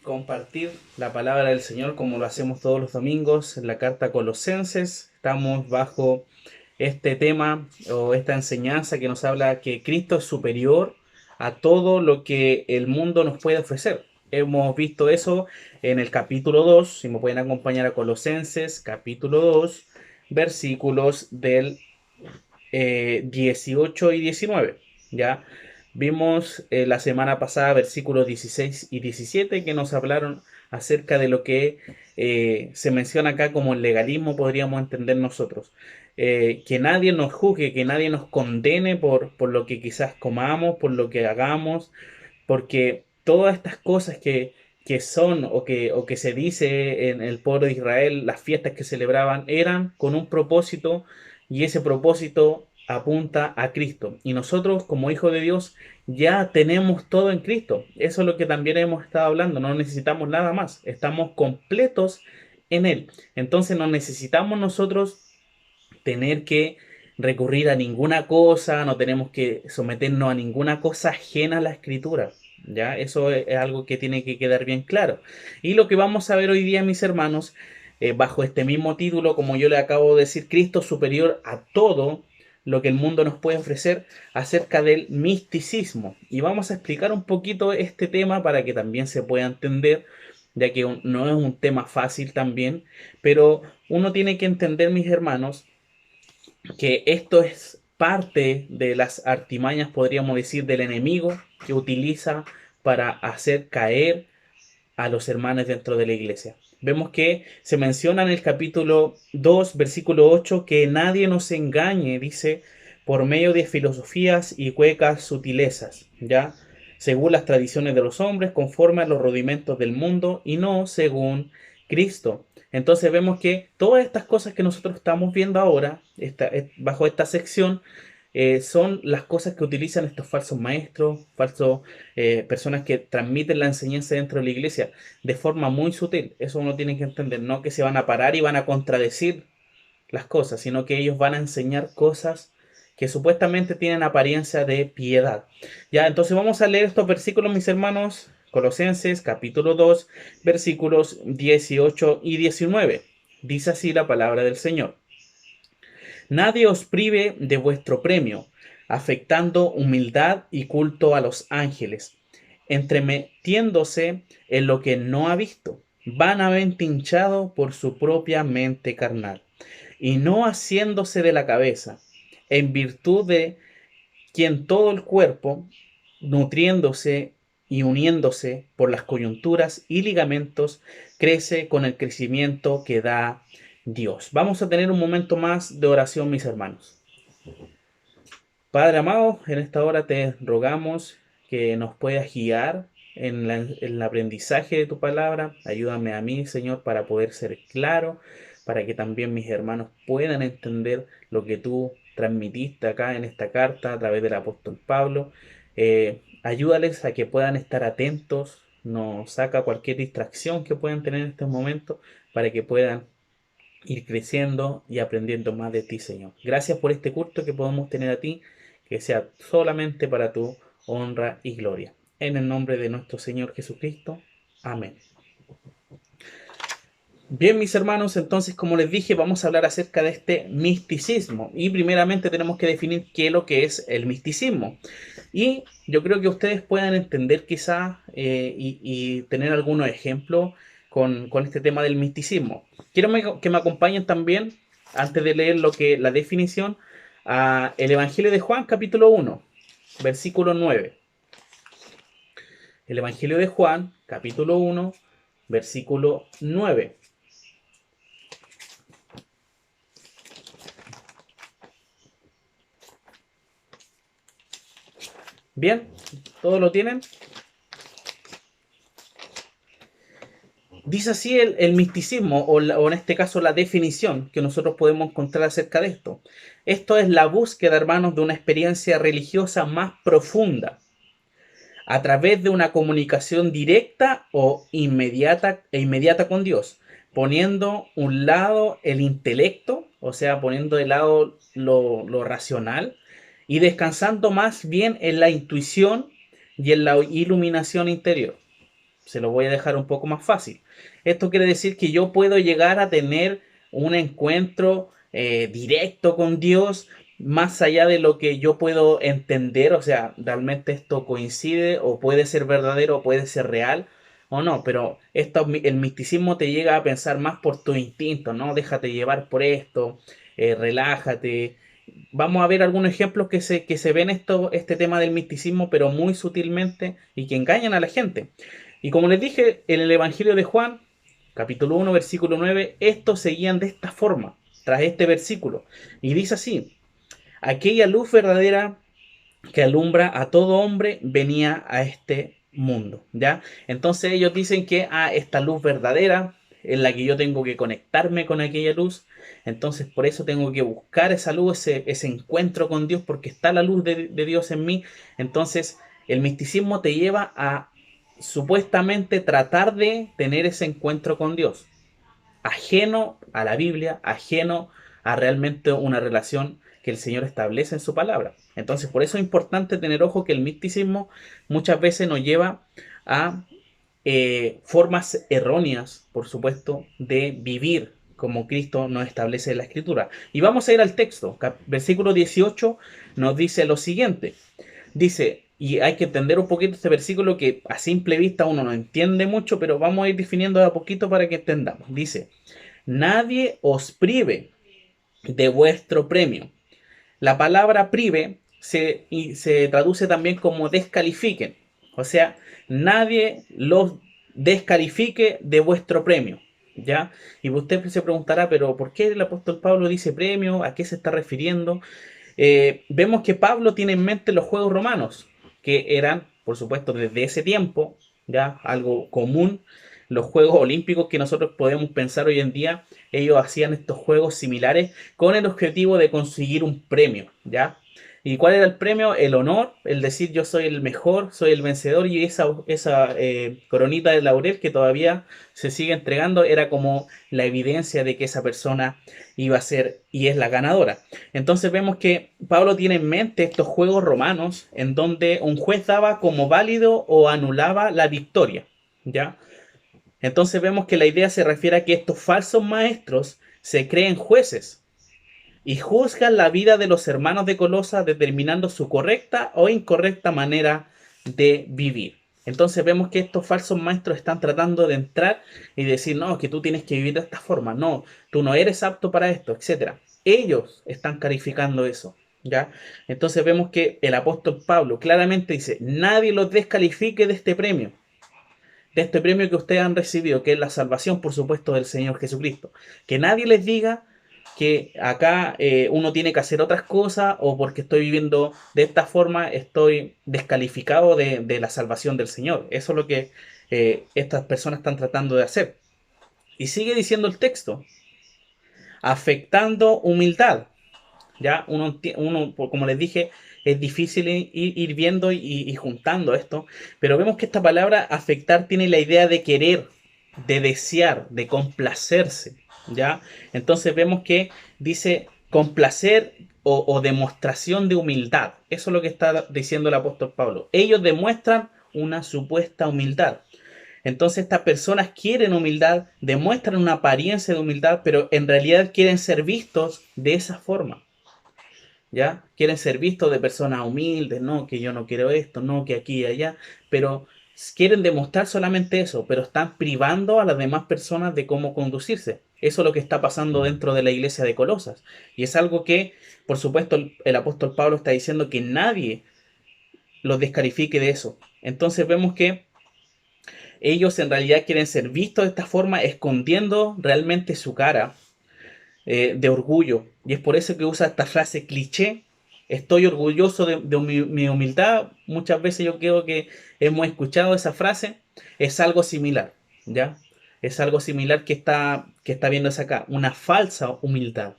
Compartir la palabra del Señor como lo hacemos todos los domingos en la carta a Colosenses. Estamos bajo este tema o esta enseñanza que nos habla que Cristo es superior a todo lo que el mundo nos puede ofrecer. Hemos visto eso en el capítulo 2. Si me pueden acompañar a Colosenses, capítulo 2, versículos del 18 y 19. ¿Ya? Vimos la semana pasada versículos 16 y 17 que nos hablaron acerca de lo que se menciona acá como el legalismo, podríamos entender nosotros. Que nadie nos juzgue, que nadie nos condene por lo que quizás comamos, por lo que hagamos, porque todas estas cosas que son o que se dice en el pueblo de Israel, las fiestas que celebraban, eran con un propósito y ese propósito apunta a Cristo. Y nosotros como hijos de Dios ya tenemos todo en Cristo. Eso es lo que también hemos estado hablando. No necesitamos nada más. Estamos completos en Él. Entonces no necesitamos nosotros tener que recurrir a ninguna cosa, no tenemos que someternos a ninguna cosa ajena a la escritura. ¿Ya? Eso es algo que tiene que quedar bien claro. Y lo que vamos a ver hoy día, mis hermanos, bajo este mismo título, como yo le acabo de decir, Cristo superior a todo lo que el mundo nos puede ofrecer acerca del misticismo. Y vamos a explicar un poquito este tema para que también se pueda entender, ya que no es un tema fácil también, pero uno tiene que entender, mis hermanos, que esto es parte de las artimañas, podríamos decir, del enemigo que utiliza para hacer caer a los hermanos dentro de la iglesia. Vemos que se menciona en el capítulo 2, versículo 8, que nadie nos engañe, dice, por medio de filosofías y huecas sutilezas, ¿ya? Según las tradiciones de los hombres, conforme a los rudimentos del mundo y no según Cristo. Entonces vemos que todas estas cosas que nosotros estamos viendo ahora, bajo esta sección, son las cosas que utilizan estos falsos maestros, falsos personas que transmiten la enseñanza dentro de la iglesia de forma muy sutil. Eso uno tiene que entender, no que se van a parar y van a contradecir las cosas, sino que ellos van a enseñar cosas que supuestamente tienen apariencia de piedad. Ya, entonces vamos a leer estos versículos, mis hermanos, Colosenses capítulo 2, versículos 18 y 19. Dice así la palabra del Señor. Nadie os prive de vuestro premio, afectando humildad y culto a los ángeles, entremetiéndose en lo que no ha visto, vanamente hinchado por su propia mente carnal, y no haciéndose de la cabeza, en virtud de quien todo el cuerpo, nutriéndose y uniéndose por las coyunturas y ligamentos, crece con el crecimiento que da Dios. Vamos a tener un momento más de oración, mis hermanos. Padre amado, en esta hora te rogamos que nos puedas guiar en el aprendizaje de tu palabra. Ayúdame a mí, Señor, para poder ser claro, para que también mis hermanos puedan entender lo que tú transmitiste acá en esta carta a través del apóstol Pablo. Ayúdales a que puedan estar atentos, no saca cualquier distracción que puedan tener en estos momentos para que puedan ir creciendo y aprendiendo más de ti, Señor. Gracias por este culto que podemos tener a ti, que sea solamente para tu honra y gloria. En el nombre de nuestro Señor Jesucristo. Amén. Bien, mis hermanos, entonces, como les dije, vamos a hablar acerca de este misticismo. Y primeramente tenemos que definir qué es lo que es el misticismo. Y yo creo que ustedes puedan entender quizá y tener algunos ejemplos con este tema del misticismo. Quiero que me acompañen también, antes de leer la definición, a el Evangelio de Juan, capítulo 1, versículo 9. El Evangelio de Juan, capítulo 1, versículo 9. Bien, ¿todos lo tienen? Dice así el misticismo, o en este caso la definición que nosotros podemos encontrar acerca de esto. Esto es la búsqueda, hermanos, de una experiencia religiosa más profunda, a través de una comunicación directa o inmediata con Dios, poniendo un lado el intelecto, o sea, poniendo de lado lo racional, y descansando más bien en la intuición y en la iluminación interior. Se lo voy a dejar un poco más fácil. Esto quiere decir que yo puedo llegar a tener un encuentro directo con Dios más allá de lo que yo puedo entender. O sea, realmente esto coincide o puede ser verdadero o puede ser real o no, pero el misticismo te llega a pensar más por tu instinto, ¿no? Déjate llevar por esto, relájate. Vamos a ver algunos ejemplos que se ven este tema del misticismo, pero muy sutilmente y que engañan a la gente. Y como les dije, en el Evangelio de Juan, capítulo 1 versículo 9, estos seguían de esta forma, tras este versículo. Y dice así, aquella luz verdadera que alumbra a todo hombre venía a este mundo, ¿ya? Entonces ellos dicen que esta luz verdadera en la que yo tengo que conectarme con aquella luz, entonces por eso tengo que buscar esa luz, ese encuentro con Dios, porque está la luz de Dios en mí. Entonces el misticismo te lleva a supuestamente tratar de tener ese encuentro con Dios, ajeno a la Biblia, ajeno a realmente una relación que el Señor establece en su palabra. Entonces, por eso es importante tener ojo que el misticismo muchas veces nos lleva a formas erróneas, por supuesto, de vivir como Cristo nos establece en la Escritura. Y vamos a ir al texto. Versículo 18 nos dice lo siguiente. Dice, y hay que entender un poquito este versículo que a simple vista uno no entiende mucho, pero vamos a ir definiendo de a poquito para que entendamos. Dice, nadie os prive de vuestro premio. La palabra prive se traduce también como descalifiquen. O sea, nadie los descalifique de vuestro premio. ¿Ya? Y usted se preguntará, pero ¿por qué el apóstol Pablo dice premio? ¿A qué se está refiriendo? Vemos que Pablo tiene en mente los Juegos Romanos, que eran, por supuesto, desde ese tiempo, ya algo común. Los Juegos Olímpicos que nosotros podemos pensar hoy en día, ellos hacían estos juegos similares con el objetivo de conseguir un premio, ¿ya? ¿Y cuál era el premio? El honor, el decir yo soy el mejor, soy el vencedor, y esa coronita de laurel que todavía se sigue entregando era como la evidencia de que esa persona iba a ser y es la ganadora. Entonces vemos que Pablo tiene en mente estos juegos romanos en donde un juez daba como válido o anulaba la victoria, ¿ya? Entonces vemos que la idea se refiere a que estos falsos maestros se creen jueces y juzgan la vida de los hermanos de Colosa determinando su correcta o incorrecta manera de vivir. Entonces vemos que estos falsos maestros están tratando de entrar y decir, no, que tú tienes que vivir de esta forma, no, tú no eres apto para esto, etcétera. Ellos están calificando eso, ¿ya? Entonces vemos que el apóstol Pablo claramente dice, nadie los descalifique de este premio que ustedes han recibido, que es la salvación, por supuesto, del Señor Jesucristo. Que nadie les diga que acá uno tiene que hacer otras cosas o porque estoy viviendo de esta forma estoy descalificado de la salvación del Señor. Eso es lo que estas personas están tratando de hacer. Y sigue diciendo el texto, afectando humildad. Ya uno, como les dije, es difícil ir viendo y juntando esto, pero vemos que esta palabra afectar tiene la idea de querer, de desear, de complacerse, ¿ya? Entonces vemos que dice complacer o demostración de humildad. Eso es lo que está diciendo el apóstol Pablo. Ellos demuestran una supuesta humildad. Entonces estas personas quieren humildad, demuestran una apariencia de humildad, pero en realidad quieren ser vistos de esa forma. ¿Ya? Quieren ser vistos de personas humildes, no, que yo no quiero esto, no, que aquí y allá, pero quieren demostrar solamente eso, pero están privando a las demás personas de cómo conducirse. Eso es lo que está pasando dentro de la iglesia de Colosas. Y es algo que, por supuesto, el apóstol Pablo está diciendo que nadie los descalifique de eso. Entonces vemos que ellos en realidad quieren ser vistos de esta forma, escondiendo realmente su cara de orgullo. Y es por eso que usa esta frase cliché. Estoy orgulloso de mi humildad. Muchas veces yo creo que hemos escuchado esa frase. Es algo similar, ¿ya? Es algo similar que está viéndose acá. Una falsa humildad.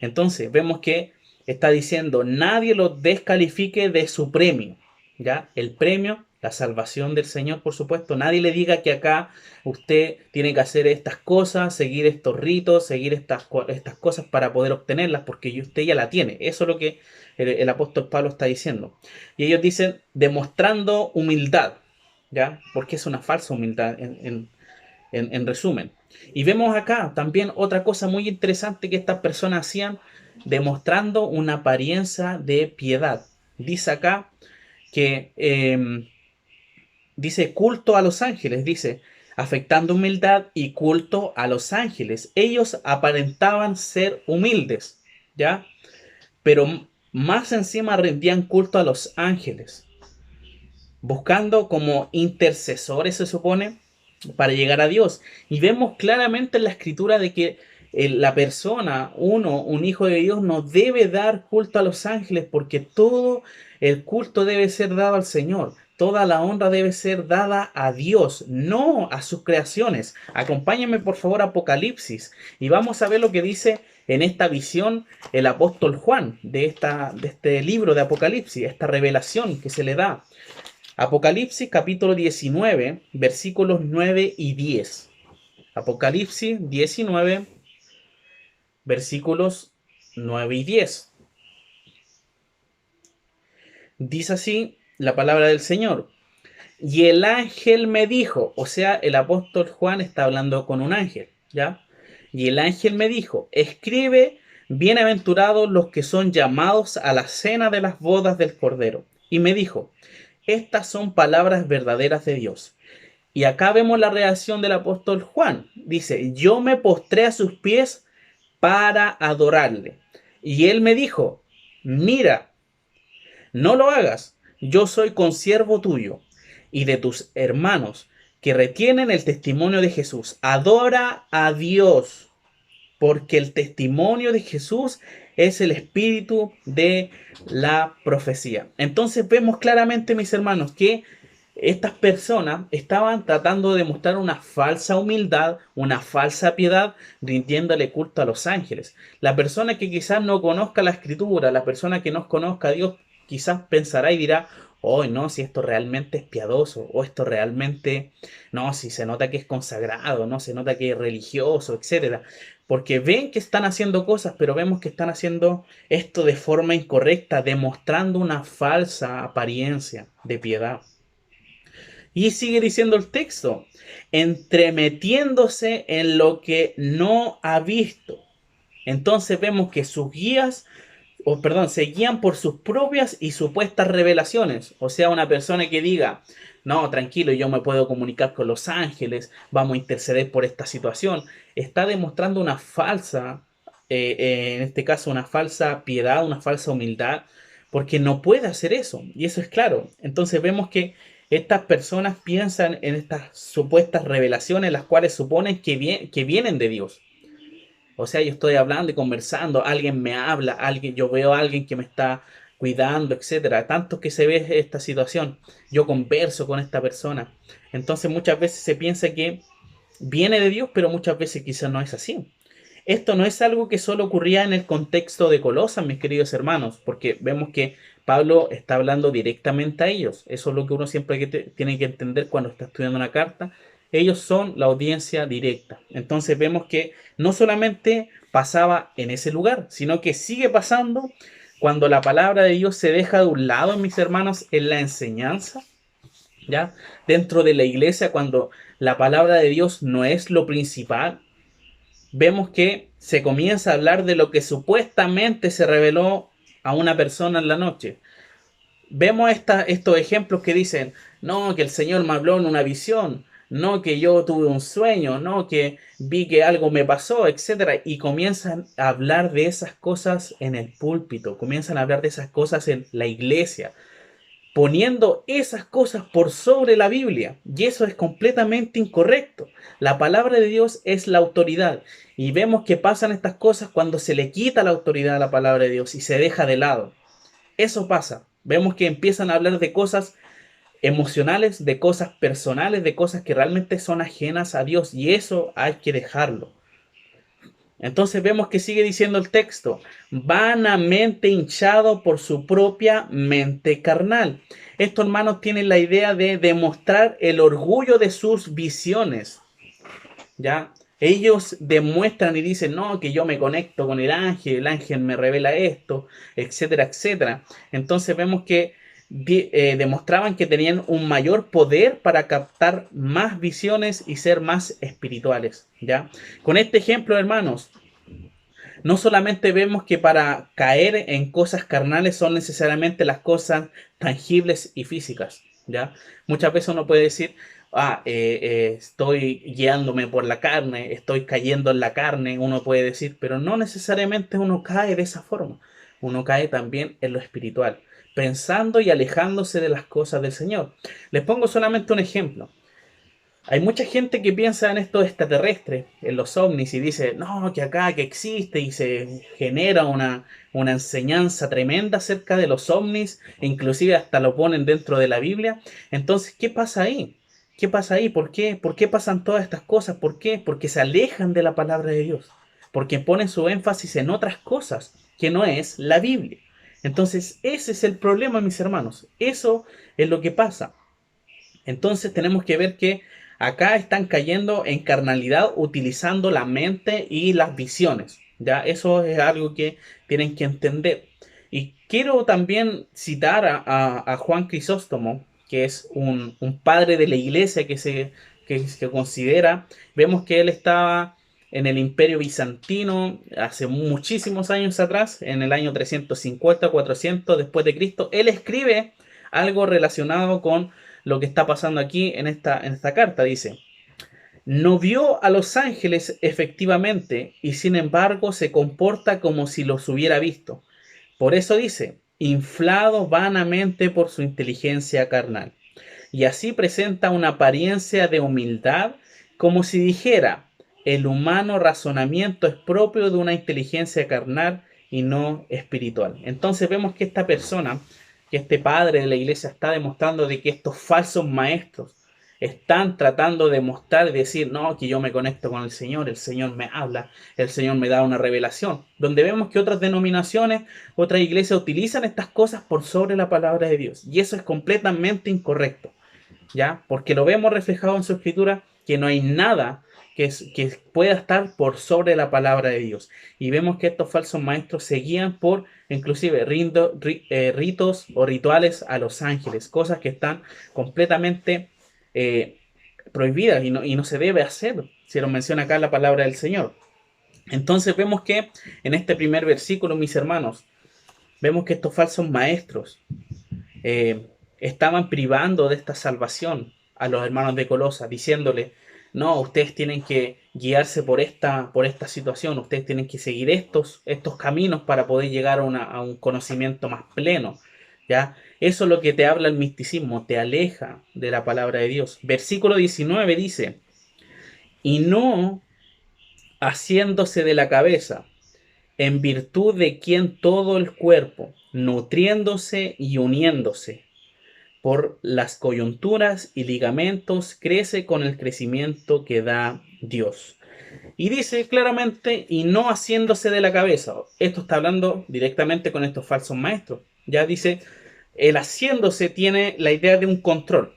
Entonces, vemos que está diciendo, nadie lo descalifique de su premio, ¿ya? El premio, la salvación del Señor, por supuesto. Nadie le diga que acá usted tiene que hacer estas cosas, seguir estos ritos, seguir estas cosas para poder obtenerlas, porque usted ya la tiene. Eso es lo que el apóstol Pablo está diciendo. Y ellos dicen, demostrando humildad. ¿ya? Porque es una falsa humildad en resumen. Y vemos acá también otra cosa muy interesante que estas personas hacían, demostrando una apariencia de piedad. Dice acá que dice culto a los ángeles, dice, afectando humildad y culto a los ángeles. Ellos aparentaban ser humildes, ¿ya? Pero más encima rendían culto a los ángeles, buscando como intercesores, se supone, para llegar a Dios. Y vemos claramente en la escritura de que la persona, un hijo de Dios, no debe dar culto a los ángeles porque todo el culto debe ser dado al Señor. Toda la honra debe ser dada a Dios, no a sus creaciones. Acompáñenme por favor a Apocalipsis y vamos a ver lo que dice en esta visión el apóstol Juan de este libro de Apocalipsis, esta revelación que se le da. Apocalipsis capítulo 19, versículos 9 y 10. Apocalipsis 19, versículos 9 y 10. Dice así la palabra del Señor. Y el ángel me dijo, o sea, el apóstol Juan está hablando con un ángel, ¿ya? Y el ángel me dijo, escribe, bienaventurados los que son llamados a la cena de las bodas del Cordero. Y me dijo, estas son palabras verdaderas de Dios. Y acá vemos la reacción del apóstol Juan. Dice, yo me postré a sus pies para adorarle. Y él me dijo, mira, no lo hagas, yo soy consiervo tuyo y de tus hermanos que retienen el testimonio de Jesús. Adora a Dios, porque el testimonio de Jesús es el espíritu de la profecía. Entonces vemos claramente, mis hermanos, que estas personas estaban tratando de demostrar una falsa humildad, una falsa piedad, rindiéndole culto a los ángeles. La persona que quizás no conozca la escritura, la persona que no conozca a Dios, quizás pensará y dirá, oh, no, si esto realmente es piadoso, o esto realmente, no, si se nota que es consagrado, no, se nota que es religioso, etcétera. Porque ven que están haciendo cosas, pero vemos que están haciendo esto de forma incorrecta, demostrando una falsa apariencia de piedad. Y sigue diciendo el texto, entremetiéndose en lo que no ha visto. Entonces vemos que sus guías, o perdón, se guían por sus propias y supuestas revelaciones. O sea, una persona que diga, no, tranquilo, yo me puedo comunicar con los ángeles, vamos a interceder por esta situación. Está demostrando una falsa, en este caso, una falsa piedad, una falsa humildad, porque no puede hacer eso. Y eso es claro. Entonces vemos que estas personas piensan en estas supuestas revelaciones, las cuales suponen que vienen de Dios. O sea, yo estoy hablando y conversando, alguien me habla, yo veo a alguien que me está cuidando, etcétera. Tanto que se ve esta situación. Yo converso con esta persona. Entonces muchas veces se piensa que viene de Dios, pero muchas veces quizás no es así. Esto no es algo que solo ocurría en el contexto de Colosas, mis queridos hermanos, porque vemos que Pablo está hablando directamente a ellos. Eso es lo que uno siempre tiene que entender cuando está estudiando una carta. Ellos son la audiencia directa. Entonces vemos que no solamente pasaba en ese lugar, sino que sigue pasando cuando la palabra de Dios se deja de un lado, mis hermanos, en la enseñanza, ¿ya? Dentro de la iglesia, cuando la palabra de Dios no es lo principal, vemos que se comienza a hablar de lo que supuestamente se reveló a una persona en la noche. Vemos estos ejemplos que dicen, no, que el Señor me habló en una visión, no, que yo tuve un sueño, no, que vi que algo me pasó, etcétera. Y comienzan a hablar de esas cosas en el púlpito, comienzan a hablar de esas cosas en la iglesia, poniendo esas cosas por sobre la Biblia. Y eso es completamente incorrecto. La palabra de Dios es la autoridad. Y vemos que pasan estas cosas cuando se le quita la autoridad a la palabra de Dios y se deja de lado. Eso pasa. Vemos que empiezan a hablar de cosas emocionales, de cosas personales, de cosas que realmente son ajenas a Dios. Y eso hay que dejarlo. Entonces vemos que sigue diciendo el texto, vanamente hinchado por su propia mente carnal. Estos hermanos tienen la idea de demostrar el orgullo de sus visiones, ¿ya? Ellos demuestran y dicen, no, que yo me conecto con el ángel me revela esto, etcétera, etcétera. Entonces vemos que demostraban que tenían un mayor poder para captar más visiones y ser más espirituales, ¿ya? Con este ejemplo, hermanos, no solamente vemos que para caer en cosas carnales son necesariamente las cosas tangibles y físicas, ¿ya? Muchas veces uno puede decir, estoy guiándome por la carne, estoy cayendo en la carne, uno puede decir, pero no necesariamente uno cae de esa forma. Uno cae también en lo espiritual, pensando y alejándose de las cosas del Señor. Les pongo solamente un ejemplo. Hay mucha gente que piensa en esto extraterrestre, en los ovnis, y dice, no, que acá, que existe, y se genera una enseñanza tremenda acerca de los ovnis, e inclusive hasta lo ponen dentro de la Biblia. Entonces, ¿qué pasa ahí? ¿Qué pasa ahí? ¿Por qué? ¿Por qué pasan todas estas cosas? ¿Por qué? Porque se alejan de la palabra de Dios, porque ponen su énfasis en otras cosas, que no es la Biblia. Entonces, ese es el problema, mis hermanos. Eso es lo que pasa. Entonces tenemos que ver que acá están cayendo en carnalidad utilizando la mente y las visiones. Ya, eso es algo que tienen que entender. Y quiero también citar a Juan Crisóstomo, que es un padre de la iglesia que se considera. Vemos que él estaba en el Imperio Bizantino hace muchísimos años atrás, en el año 350, 400 después de Cristo. Él escribe algo relacionado con lo que está pasando aquí en esta carta. Dice, no vio a los ángeles efectivamente y sin embargo se comporta como si los hubiera visto. Por eso dice, inflado vanamente por su inteligencia carnal. Y así presenta una apariencia de humildad como si dijera, el humano razonamiento es propio de una inteligencia carnal y no espiritual. Entonces vemos que esta persona, que este padre de la iglesia está demostrando de que estos falsos maestros están tratando de mostrar y decir, no, que yo me conecto con el Señor me habla, el Señor me da una revelación, donde vemos que otras denominaciones, otras iglesias utilizan estas cosas por sobre la palabra de Dios. Y eso es completamente incorrecto. ¿Ya? Porque lo vemos reflejado en su escritura, que no hay nada que pueda estar por sobre la palabra de Dios. Y vemos que estos falsos maestros se guían por, inclusive, ritos o rituales a los ángeles, cosas que están completamente eh, prohibidas y no se debe hacer, si lo menciona acá la palabra del Señor. Entonces vemos que en este primer versículo, mis hermanos, vemos que estos falsos maestros eh, estaban privando de esta salvación a los hermanos de Colosa, diciéndole, no, ustedes tienen que guiarse por esta situación, ustedes tienen que seguir estos caminos para poder llegar a un conocimiento más pleno. ¿Ya? Eso es lo que te habla el misticismo, te aleja de la palabra de Dios. Versículo 19 dice, y no haciéndose de la cabeza, en virtud de quien todo el cuerpo, nutriéndose y uniéndose, por las coyunturas y ligamentos, crece con el crecimiento que da Dios. Y dice claramente, y no haciéndose de la cabeza. Esto está hablando directamente con estos falsos maestros. Ya dice, el haciéndose tiene la idea de un control,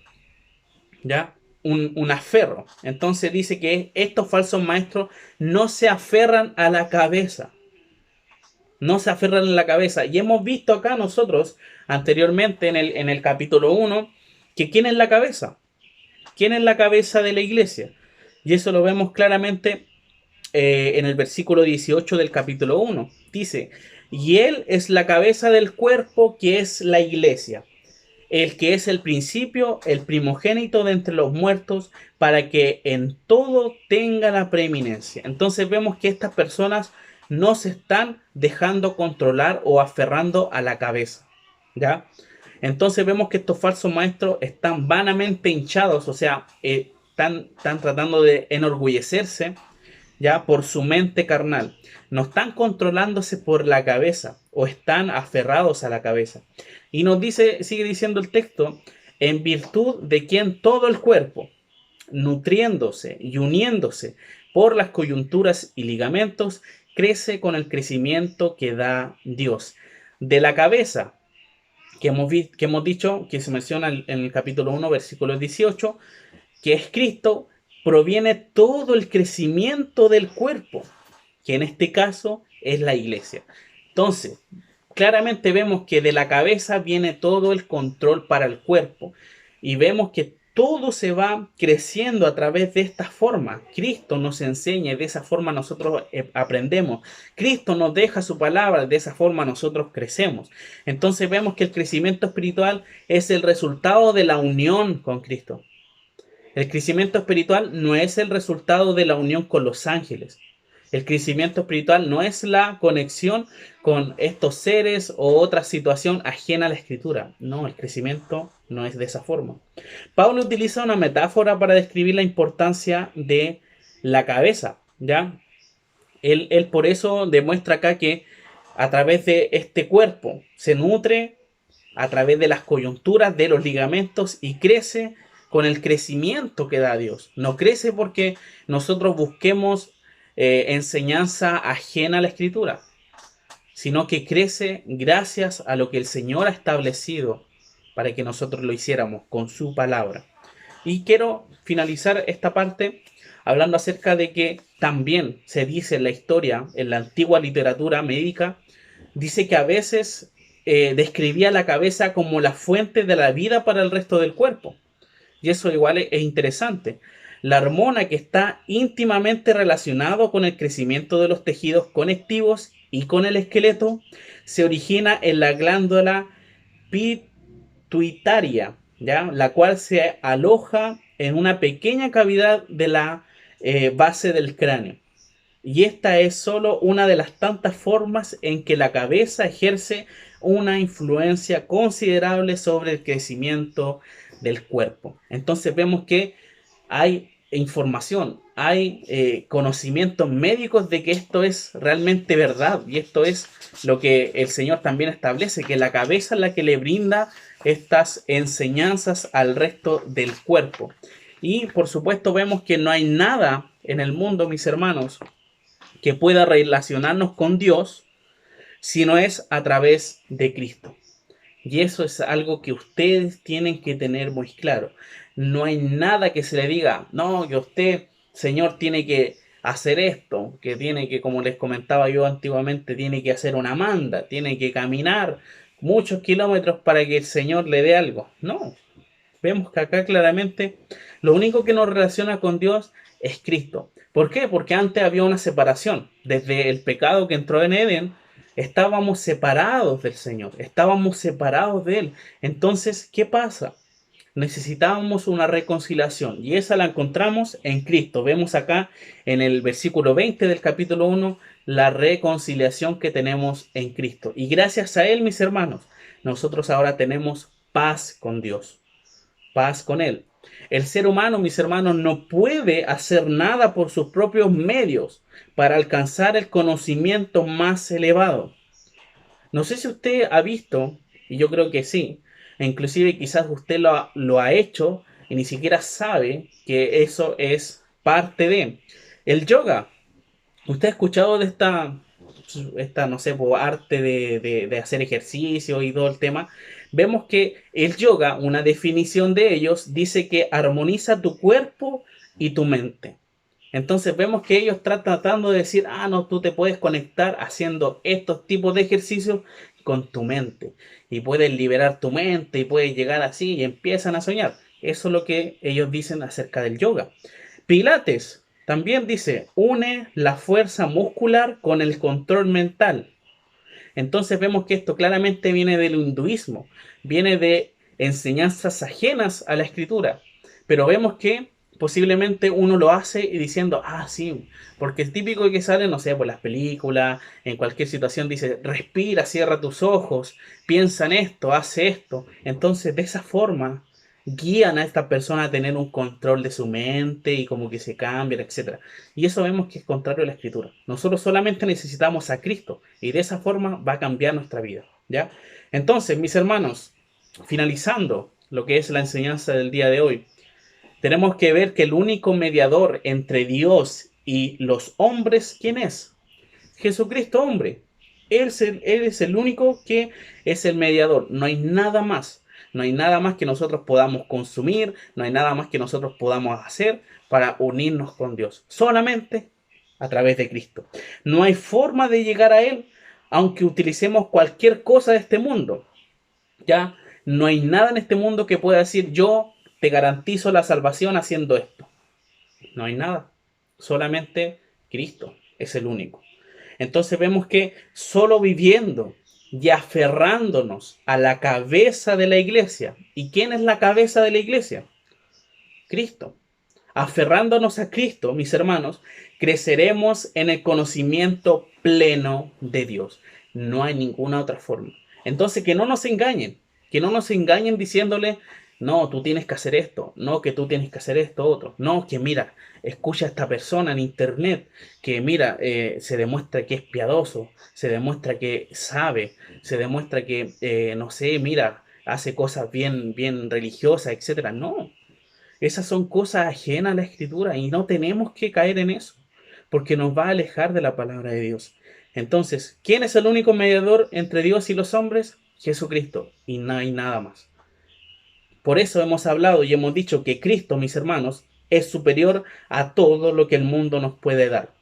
¿ya? Un aferro. Entonces dice que estos falsos maestros no se aferran a la cabeza, no se aferran en la cabeza. Y hemos visto acá nosotros anteriormente en el capítulo 1 que ¿quién es la cabeza? ¿Quién es la cabeza de la iglesia? Y eso lo vemos claramente en el versículo 18 del capítulo 1. Dice, y él es la cabeza del cuerpo que es la iglesia, el que es el principio, el primogénito de entre los muertos, para que en todo tenga la preeminencia. Entonces vemos que estas personas no se están dejando controlar o aferrando a la cabeza, ¿ya? Entonces vemos que estos falsos maestros están vanamente hinchados, o sea, están tratando de enorgullecerse ya por su mente carnal. No están controlándose por la cabeza o están aferrados a la cabeza. Y nos dice, sigue diciendo el texto, en virtud de quien todo el cuerpo, nutriéndose y uniéndose por las coyunturas y ligamentos, crece con el crecimiento que da Dios. De la cabeza, que hemos dicho, que se menciona en el capítulo 1, versículo 18, que es Cristo, proviene todo el crecimiento del cuerpo, que en este caso es la iglesia. Entonces, claramente vemos que de la cabeza viene todo el control para el cuerpo. Y vemos que todo se va creciendo a través de esta forma. Cristo nos enseña y de esa forma nosotros aprendemos. Cristo nos deja su palabra, de esa forma nosotros crecemos. Entonces vemos que el crecimiento espiritual es el resultado de la unión con Cristo. El crecimiento espiritual no es el resultado de la unión con los ángeles. El crecimiento espiritual no es la conexión con estos seres o otra situación ajena a la escritura. No, el crecimiento no es de esa forma. Pablo utiliza una metáfora para describir la importancia de la cabeza, ¿ya? Él por eso demuestra acá que a través de este cuerpo se nutre a través de las coyunturas, de los ligamentos y crece con el crecimiento que da Dios. No crece porque nosotros busquemos enseñanza ajena a la escritura, sino que crece gracias a lo que el Señor ha establecido para que nosotros lo hiciéramos con su palabra. Y quiero finalizar esta parte hablando acerca de que también se dice en la historia, en la antigua literatura médica, dice que a veces describía la cabeza como la fuente de la vida para el resto del cuerpo. Y eso igual es interesante. La hormona que está íntimamente relacionado con el crecimiento de los tejidos conectivos y con el esqueleto se origina en la glándula pituitaria, ¿ya? La cual se aloja en una pequeña cavidad de la base del cráneo. Y esta es solo una de las tantas formas en que la cabeza ejerce una influencia considerable sobre el crecimiento del cuerpo. Entonces vemos que hay información, hay conocimientos médicos de que esto es realmente verdad. Y esto es lo que el Señor también establece, que la cabeza es la que le brinda estas enseñanzas al resto del cuerpo. Y por supuesto vemos que no hay nada en el mundo, mis hermanos, que pueda relacionarnos con Dios si no es a través de Cristo. Y eso es algo que ustedes tienen que tener muy claro. No hay nada que se le diga, no, que usted, Señor, tiene que hacer esto, que tiene que, como les comentaba yo antiguamente, tiene que hacer una manda, tiene que caminar muchos kilómetros para que el Señor le dé algo. No, vemos que acá claramente lo único que nos relaciona con Dios es Cristo. ¿Por qué? Porque antes había una separación. Desde el pecado que entró en Edén, estábamos separados del Señor, estábamos separados de Él. Entonces, ¿qué pasa? Necesitábamos una reconciliación y esa la encontramos en Cristo. Vemos acá en el versículo 20 del capítulo 1 la reconciliación que tenemos en Cristo. Y gracias a Él, mis hermanos, nosotros ahora tenemos paz con Dios, paz con Él. El ser humano, mis hermanos, no puede hacer nada por sus propios medios para alcanzar el conocimiento más elevado. No sé si usted ha visto, y yo creo que sí, e inclusive quizás usted lo ha hecho y ni siquiera sabe que eso es parte de el yoga. ¿Usted ha escuchado de esta no sé, arte de hacer ejercicio y todo el tema? Vemos que el yoga, una definición de ellos, dice que armoniza tu cuerpo y tu mente. Entonces vemos que ellos están tratando de decir, ah, no, tú te puedes conectar haciendo estos tipos de ejercicios con tu mente. Y puedes liberar tu mente y puedes llegar así y empiezan a soñar. Eso es lo que ellos dicen acerca del yoga. Pilates también dice, une la fuerza muscular con el control mental. Entonces vemos que esto claramente viene del hinduismo, viene de enseñanzas ajenas a la escritura. Pero vemos que posiblemente uno lo hace y diciendo, ah, sí, porque el típico que sale, no sé, por las películas, en cualquier situación dice, respira, cierra tus ojos, piensa en esto, hace esto. Entonces, de esa forma, guían a esta persona a tener un control de su mente y como que se cambian, etcétera. Y eso vemos que es contrario a la escritura. Nosotros solamente necesitamos a Cristo y de esa forma va a cambiar nuestra vida, ¿ya? Entonces, mis hermanos, finalizando lo que es la enseñanza del día de hoy, tenemos que ver que el único mediador entre Dios y los hombres, ¿quién es? Jesucristo, hombre. Él es el único que es el mediador. No hay nada más. No hay nada más que nosotros podamos consumir. No hay nada más que nosotros podamos hacer para unirnos con Dios. Solamente a través de Cristo. No hay forma de llegar a Él aunque utilicemos cualquier cosa de este mundo. Ya no hay nada en este mundo que pueda decir yo te garantizo la salvación haciendo esto. No hay nada. Solamente Cristo es el único. Entonces vemos que solo viviendo y aferrándonos a la cabeza de la iglesia. ¿Y quién es la cabeza de la iglesia? Cristo. Aferrándonos a Cristo, mis hermanos, creceremos en el conocimiento pleno de Dios. No hay ninguna otra forma. Entonces, que no nos engañen diciéndole, no, tú tienes que hacer esto, no, que tú tienes que hacer esto otro, no, que mira, escucha a esta persona en internet, que mira, se demuestra que es piadoso, se demuestra que sabe, se demuestra que, no sé, mira, hace cosas bien, bien religiosas, etcétera. No, esas son cosas ajenas a la escritura y no tenemos que caer en eso, porque nos va a alejar de la palabra de Dios. Entonces, ¿quién es el único mediador entre Dios y los hombres? Jesucristo, y no hay nada más. Por eso hemos hablado y hemos dicho que Cristo, mis hermanos, es superior a todo lo que el mundo nos puede dar.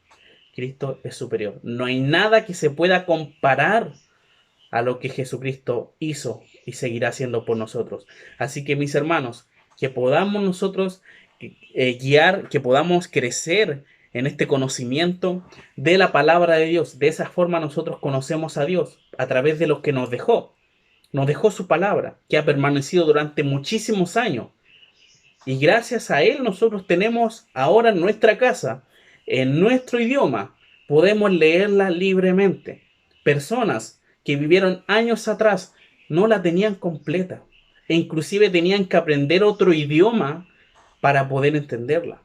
Cristo es superior. No hay nada que se pueda comparar a lo que Jesucristo hizo y seguirá haciendo por nosotros. Así que mis hermanos, que podamos nosotros guiar, que podamos crecer en este conocimiento de la palabra de Dios. De esa forma nosotros conocemos a Dios a través de lo que nos dejó. Nos dejó su palabra, que ha permanecido durante muchísimos años. Y gracias a Él nosotros tenemos ahora en nuestra casa, en nuestro idioma, podemos leerla libremente. Personas que vivieron años atrás no la tenían completa e inclusive tenían que aprender otro idioma para poder entenderla.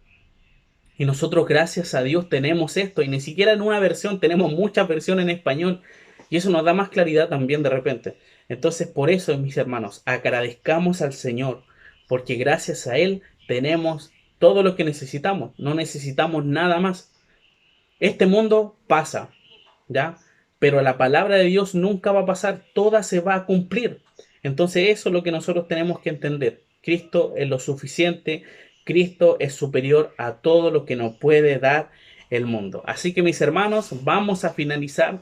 Y nosotros, gracias a Dios, tenemos esto y ni siquiera en una versión, tenemos muchas versiones en español y eso nos da más claridad también de repente. Entonces, por eso, mis hermanos, agradezcamos al Señor porque gracias a Él tenemos todo lo que necesitamos, no necesitamos nada más. Este mundo pasa, ¿ya? Pero la palabra de Dios nunca va a pasar, toda se va a cumplir. Entonces eso es lo que nosotros tenemos que entender. Cristo es lo suficiente, Cristo es superior a todo lo que nos puede dar el mundo. Así que mis hermanos, vamos a finalizar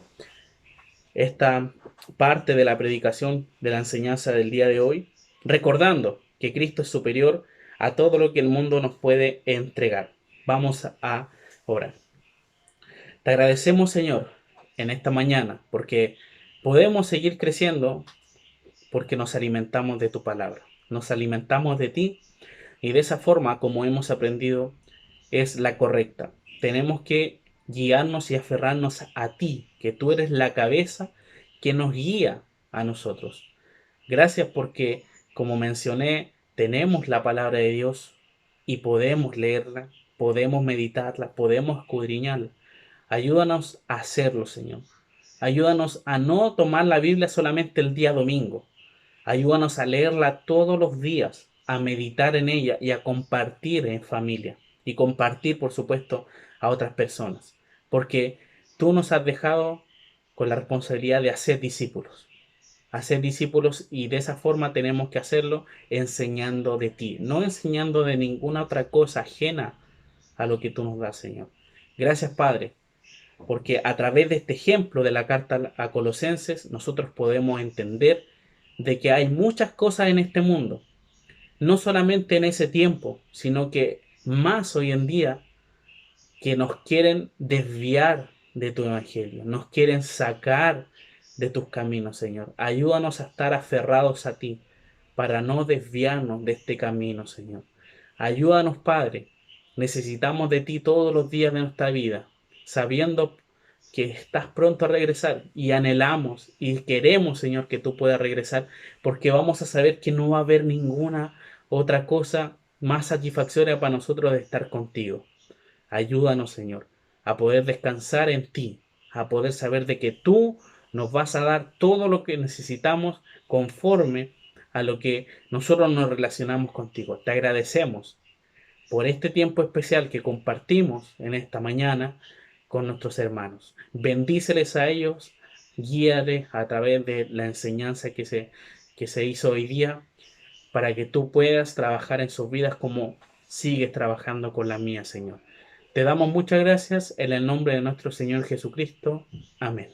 esta parte de la predicación de la enseñanza del día de hoy, recordando que Cristo es superior a todo lo que el mundo nos puede entregar. Vamos a orar. Te agradecemos, Señor, en esta mañana, porque podemos seguir creciendo porque nos alimentamos de tu palabra, nos alimentamos de ti y de esa forma, como hemos aprendido, es la correcta. Tenemos que guiarnos y aferrarnos a ti, que tú eres la cabeza que nos guía a nosotros. Gracias porque, como mencioné, tenemos la palabra de Dios y podemos leerla, podemos meditarla, podemos escudriñarla. Ayúdanos a hacerlo, Señor. Ayúdanos a no tomar la Biblia solamente el día domingo. Ayúdanos a leerla todos los días, a meditar en ella y a compartir en familia. Y compartir, por supuesto, a otras personas. Porque tú nos has dejado con la responsabilidad de hacer discípulos. Hacer discípulos y de esa forma tenemos que hacerlo enseñando de ti, no enseñando de ninguna otra cosa ajena a lo que tú nos das, Señor. Gracias, Padre, porque a través de este ejemplo de la carta a Colosenses nosotros podemos entender de que hay muchas cosas en este mundo, no solamente en ese tiempo, sino que más hoy en día, que nos quieren desviar de tu evangelio, nos quieren sacar de tus caminos, Señor. Ayúdanos a estar aferrados a ti para no desviarnos de este camino, Señor. Ayúdanos, Padre. Necesitamos de ti todos los días de nuestra vida, sabiendo que estás pronto a regresar y anhelamos y queremos, Señor, que tú puedas regresar, porque vamos a saber que no va a haber ninguna otra cosa más satisfactoria para nosotros de estar contigo. Ayúdanos, Señor, a poder descansar en ti, a poder saber de que tú nos vas a dar todo lo que necesitamos conforme a lo que nosotros nos relacionamos contigo. Te agradecemos por este tiempo especial que compartimos en esta mañana con nuestros hermanos. Bendíceles a ellos, guíales a través de la enseñanza que se hizo hoy día para que tú puedas trabajar en sus vidas como sigues trabajando con la mía, Señor. Te damos muchas gracias en el nombre de nuestro Señor Jesucristo. Amén.